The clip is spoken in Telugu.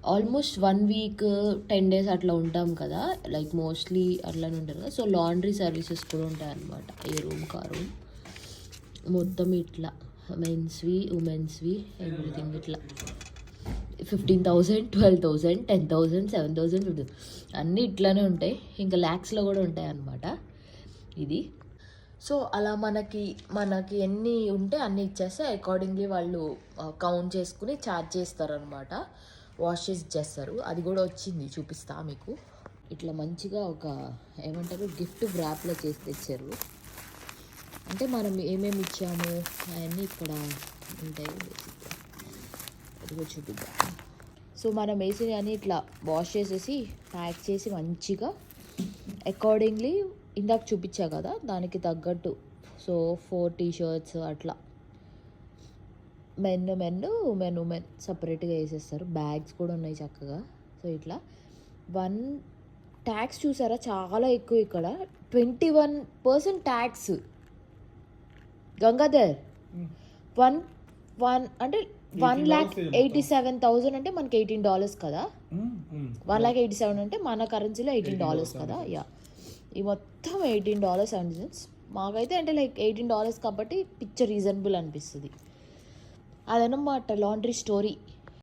ఆల్మోస్ట్ 1 వీక్ 10 డేస్ అట్లా ఉంటాం కదా, లైక్ మోస్ట్లీ అట్లానే ఉంటారు కదా. సో లాండ్రీ సర్వీసెస్ కూడా ఉంటాయి అన్నమాట ఏ రూమ్ కా రూమ్. మొత్తం ఇట్లా మెన్స్వి ఉమెన్స్వి ఎవ్రీథింగ్ ఇట్లా 15,000 12,000 10,000 7,000 50,000 అన్నీ ఇట్లానే ఉంటాయి. ఇంకా ల్యాక్స్లో కూడా ఉంటాయి అన్నమాట ఇది. సో అలా మనకి మనకి ఎన్ని ఉంటే అన్ని ఇచ్చేస్తే అకార్డింగ్లీ వాళ్ళు కౌంట్ చేసుకుని ఛార్జ్ చేస్తారనమాట. వాష్ చేసి ఇచ్చేస్తారు. అది కూడా వచ్చింది, చూపిస్తా మీకు. ఇట్లా మంచిగా ఒక ఏమంటారు గిఫ్ట్ ర్యాప్లో చేసి తెచ్చారు. అంటే మనం ఏమేమి ఇచ్చాము అవన్నీ ఇక్కడ ఉంటాయి బేసిక్గా. అది కూడా చూపిద్దాం. సో మనం వేసేది అని ఇట్లా వాష్ చేసేసి ప్యాక్ చేసి మంచిగా అకార్డింగ్లీ ఇందాక చూపించా కదా దానికి తగ్గట్టు. సో 4 టీషర్ట్స్ అట్లా మెన్ ఉమెన్ సపరేట్గా వేసేస్తారు. బ్యాగ్స్ కూడా ఉన్నాయి చక్కగా. సో ఇట్లా 1 ట్యాక్స్ చూసారా చాలా ఎక్కువ ఇక్కడ, 21% ట్యాక్స్. గంగాధర్ 1 అంటే $1,87,000 అంటే మనకి $18 కదా. $1,87,000 అంటే మన కరెన్సీలో $18 కదా. యా, ఈ మొత్తం $18.70. మాకైతే అంటే లైక్ $18 కాబట్టి పిక్చర్ రీజనబుల్ అనిపిస్తుంది. అదనమాట లాండ్రీ స్టోరీ.